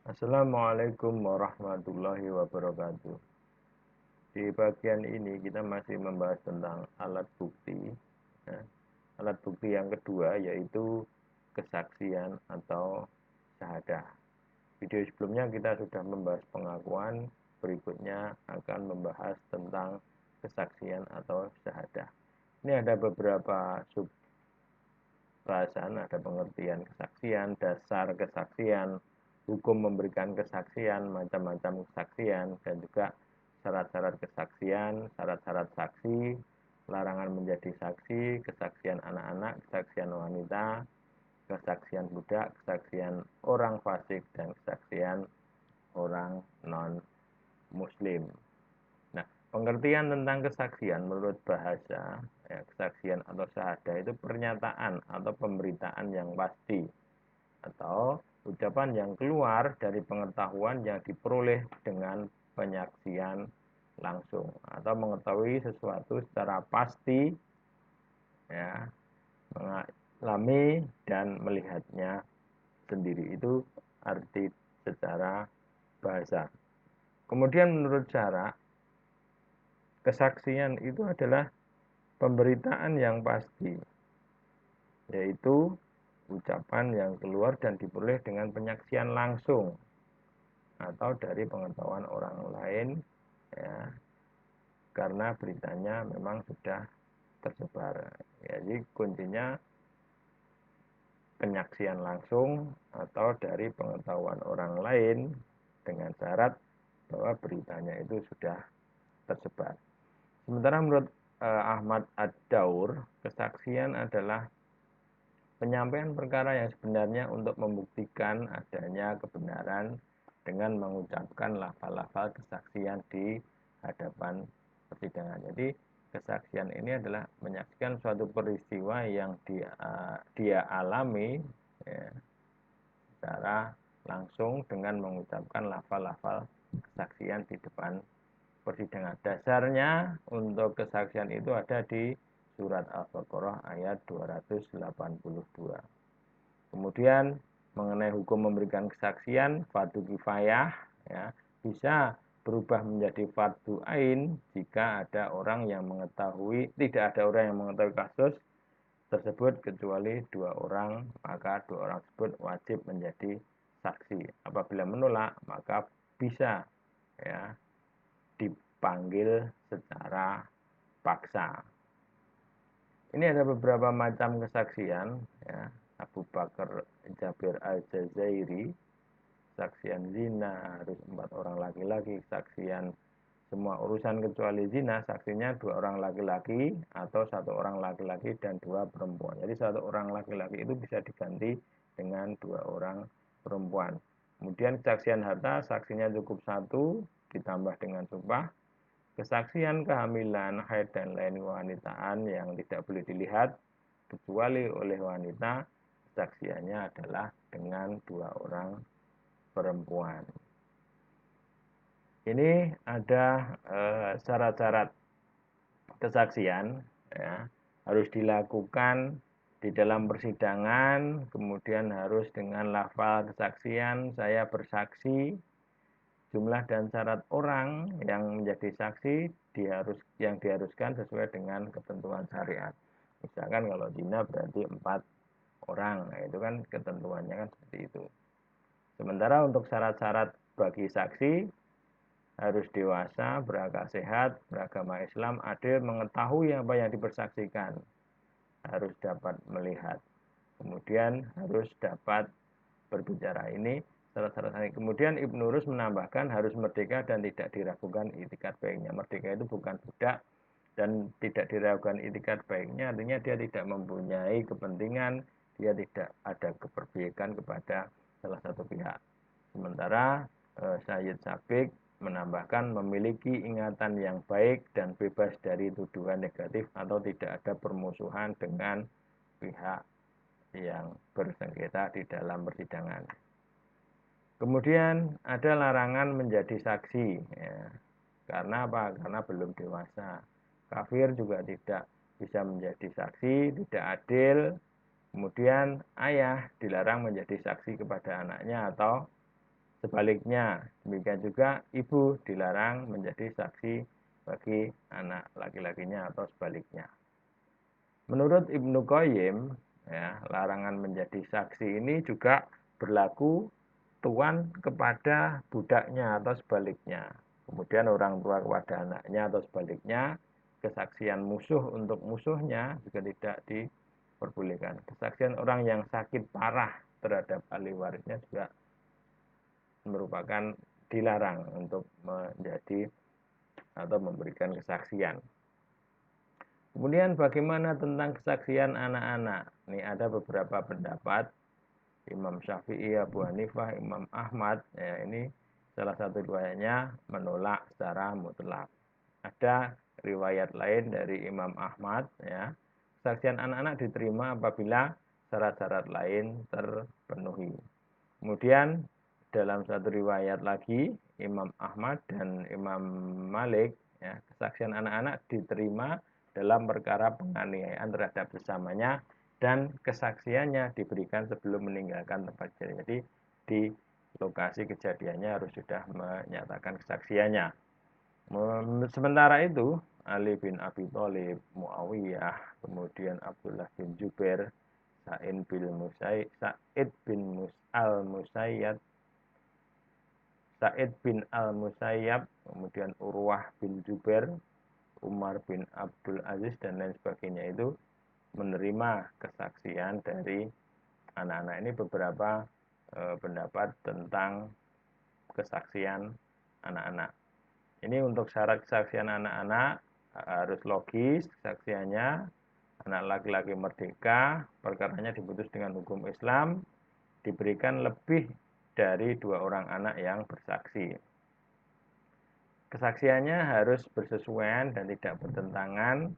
Assalamualaikum warahmatullahi wabarakatuh. Di bagian ini kita masih membahas tentang alat bukti. Ya. Alat bukti yang kedua yaitu kesaksian atau syahadah. Video sebelumnya kita sudah membahas pengakuan, berikutnya akan membahas tentang kesaksian atau syahadah. Ini ada beberapa sub bahasan, ada pengertian kesaksian, dasar kesaksian, hukum memberikan kesaksian, macam-macam kesaksian, dan juga syarat-syarat kesaksian, syarat-syarat saksi, larangan menjadi saksi, kesaksian anak-anak, kesaksian wanita, kesaksian budak, kesaksian orang fasik, dan kesaksian orang non-muslim. Nah, pengertian tentang kesaksian menurut bahasa, ya, kesaksian atau syahadah itu pernyataan atau pemberitaan yang pasti atau ucapan yang keluar dari pengetahuan yang diperoleh dengan penyaksian langsung atau mengetahui sesuatu secara pasti, ya, mengalami dan melihatnya sendiri. Itu arti secara bahasa. Kemudian menurut cara, kesaksian itu adalah pemberitaan yang pasti, yaitu ucapan yang keluar dan diperoleh dengan penyaksian langsung atau dari pengetahuan orang lain, ya, karena beritanya memang sudah tersebar. Jadi kuncinya penyaksian langsung atau dari pengetahuan orang lain dengan syarat bahwa beritanya itu sudah tersebar. Sementara menurut Ahmad Ad-Daur, kesaksian adalah penyampaian perkara yang sebenarnya untuk membuktikan adanya kebenaran dengan mengucapkan lafal-lafal kesaksian di hadapan persidangan. Jadi kesaksian ini adalah menyaksikan suatu peristiwa yang dia alami, ya, secara langsung dengan mengucapkan lafal-lafal kesaksian di depan persidangan. Dasarnya untuk kesaksian itu ada di surat Al-Baqarah ayat 282. Kemudian mengenai hukum memberikan kesaksian, fardu kifayah, ya, bisa berubah menjadi fardu ain jika ada orang yang mengetahui, tidak ada orang yang mengetahui kasus tersebut kecuali dua orang, maka dua orang tersebut wajib menjadi saksi. Apabila menolak, maka bisa, ya, dipanggil secara paksa. Ini ada beberapa macam kesaksian, ya. Abu Bakar Jabir Al-Jazairi, kesaksian zina harus 4 orang laki-laki, kesaksian semua urusan kecuali zina, saksinya 2 orang laki-laki atau 1 orang laki-laki dan 2 perempuan. Jadi 1 orang laki-laki itu bisa diganti dengan 2 orang perempuan. Kemudian kesaksian harta, saksinya cukup 1 ditambah dengan sumpah. Kesaksian kehamilan, haid dan lain kewanitaan yang tidak boleh dilihat kecuali oleh wanita, kesaksiannya adalah dengan 2 orang perempuan. Ini ada syarat-syarat kesaksian, ya, harus dilakukan di dalam persidangan, kemudian harus dengan lafal kesaksian, saya bersaksi. Jumlah dan syarat orang yang menjadi saksi yang diharuskan sesuai dengan ketentuan syariat. Misalkan kalau zina berarti 4 orang, nah itu kan ketentuannya kan seperti itu. Sementara untuk syarat-syarat bagi saksi harus dewasa, berakal sehat, beragama Islam, adil, mengetahui apa yang dipersaksikan, harus dapat melihat, kemudian harus dapat berbicara. Ini syarat-syarat. Kemudian Ibnu Rus menambahkan harus merdeka dan tidak diragukan itikat baiknya. Merdeka itu bukan budak dan tidak diragukan itikat baiknya, artinya dia tidak mempunyai kepentingan, dia tidak ada keberpihakan kepada salah satu pihak. Sementara Sayyid Sabiq menambahkan memiliki ingatan yang baik dan bebas dari tuduhan negatif atau tidak ada permusuhan dengan pihak yang bersengketa di dalam persidangan. Kemudian ada larangan menjadi saksi, ya. Karena apa? Karena belum dewasa. Kafir juga tidak bisa menjadi saksi, tidak adil. Kemudian ayah dilarang menjadi saksi kepada anaknya atau sebaliknya. Demikian juga ibu dilarang menjadi saksi bagi anak laki-lakinya atau sebaliknya. Menurut Ibnu Qayyim, ya, larangan menjadi saksi ini juga berlaku tuan kepada budaknya atau sebaliknya. Kemudian orang tua kepada anaknya atau sebaliknya. Kesaksian musuh untuk musuhnya juga tidak diperbolehkan. Kesaksian orang yang sakit parah terhadap ahli warisnya juga merupakan dilarang untuk menjadi atau memberikan kesaksian. Kemudian bagaimana tentang kesaksian anak-anak? Ini ada beberapa pendapat. Imam Syafi'i, Abu Hanifah, Imam Ahmad, ya ini salah satu riwayatnya menolak secara mutlak. Ada riwayat lain dari Imam Ahmad, ya, kesaksian anak-anak diterima apabila syarat-syarat lain terpenuhi. Kemudian dalam satu riwayat lagi Imam Ahmad dan Imam Malik, ya, kesaksian anak-anak diterima dalam perkara penganiayaan terhadap sesamanya dan kesaksiannya diberikan sebelum meninggalkan tempat kejadian. Jadi di lokasi kejadiannya harus sudah menyatakan kesaksiannya. Sementara itu Ali bin Abi Thalib, Muawiyah, kemudian Abdullah bin Jubair, Sa'id bin al-Musayyad, Sa'id bin al-Musayyab, kemudian Urwah bin Jubair, Umar bin Abdul Aziz dan lain sebagainya itu menerima kesaksian dari anak-anak. Ini beberapa pendapat tentang kesaksian anak-anak. Ini untuk syarat kesaksian anak-anak harus logis kesaksiannya. Anak laki-laki merdeka, perkaranya diputus dengan hukum Islam, diberikan lebih dari 2 orang anak yang bersaksi. Kesaksiannya harus bersesuaian dan tidak bertentangan,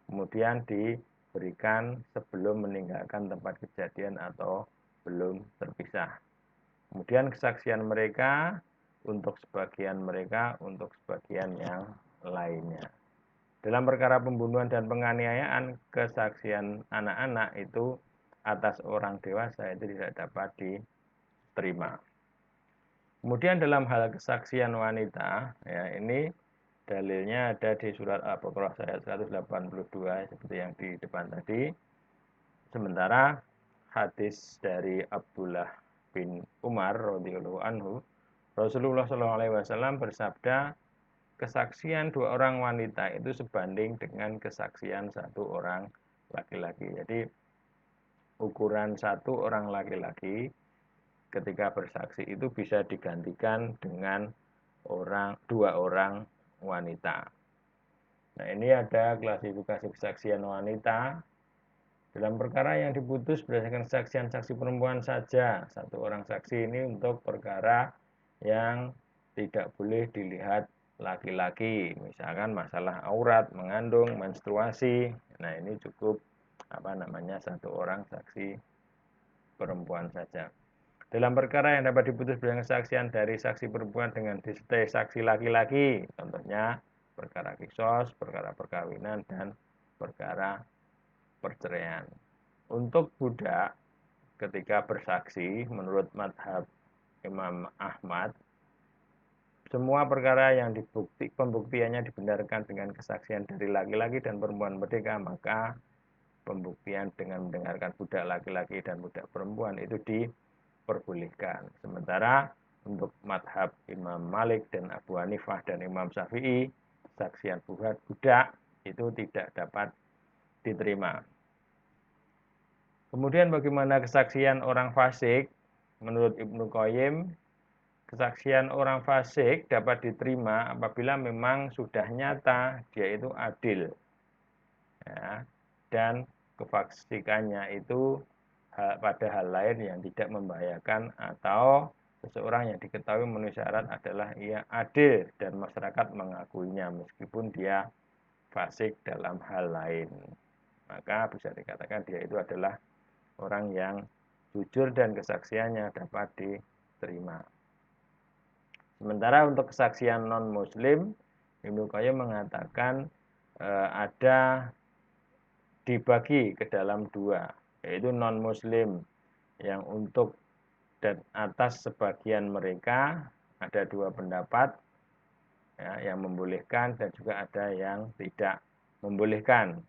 kemudian diberikan sebelum meninggalkan tempat kejadian atau belum terpisah. Kemudian kesaksian mereka untuk sebagian mereka, untuk sebagian yang lainnya. Dalam perkara pembunuhan dan penganiayaan, kesaksian anak-anak itu atas orang dewasa itu tidak dapat diterima. Kemudian dalam hal kesaksian wanita, ya ini dalilnya ada di surat Al-Baqarah ayat 182 seperti yang di depan tadi. Sementara hadis dari Abdullah bin Umar radhiyallahu anhu, Rasulullah SAW bersabda, kesaksian 2 orang wanita itu sebanding dengan kesaksian 1 orang laki-laki. Jadi ukuran 1 orang laki-laki ketika bersaksi itu bisa digantikan dengan 2 orang wanita. Nah, ini ada klasifikasi kesaksian wanita. Dalam perkara yang diputus berdasarkan kesaksian saksi perempuan saja, 1 orang saksi ini untuk perkara yang tidak boleh dilihat laki-laki, misalkan masalah aurat, mengandung, menstruasi. Nah, ini cukup 1 orang saksi perempuan saja. Dalam perkara yang dapat diputus berdasarkan kesaksian dari saksi perempuan dengan disertai saksi laki-laki, contohnya perkara kisos, perkara perkawinan, dan perkara perceraian. Untuk budak ketika bersaksi menurut madhab Imam Ahmad, semua perkara yang pembuktiannya dibenarkan dengan kesaksian dari laki-laki dan perempuan merdeka, maka pembuktian dengan mendengarkan budak laki-laki dan budak perempuan itu diperbolehkan. Sementara untuk madhab Imam Malik dan Abu Hanifah dan Imam Syafi'i, kesaksian budak itu tidak dapat diterima. Kemudian bagaimana kesaksian orang fasik? Menurut Ibnu Qayyim, kesaksian orang fasik dapat diterima apabila memang sudah nyata dia itu adil, ya, dan kefasikannya itu pada hal lain yang tidak membahayakan atau seseorang yang diketahui memenuhi syarat adalah ia adil dan masyarakat mengakuinya meskipun dia fasik dalam hal lain. Maka bisa dikatakan dia itu adalah orang yang jujur dan kesaksiannya dapat diterima. Sementara untuk kesaksian non-muslim, Ibnu Qayyim mengatakan ada dibagi ke dalam 2, yaitu non-muslim yang untuk dan atas sebagian mereka ada dua pendapat, ya, yang membolehkan dan juga ada yang tidak membolehkan.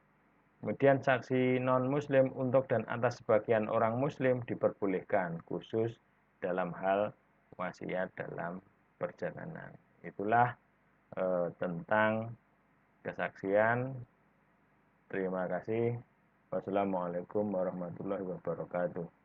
Kemudian saksi non-muslim untuk dan atas sebagian orang muslim diperbolehkan, khusus dalam hal wasiat dalam perjalanan. Itulah tentang kesaksian. Terima kasih. Wassalamualaikum warahmatullahi wabarakatuh.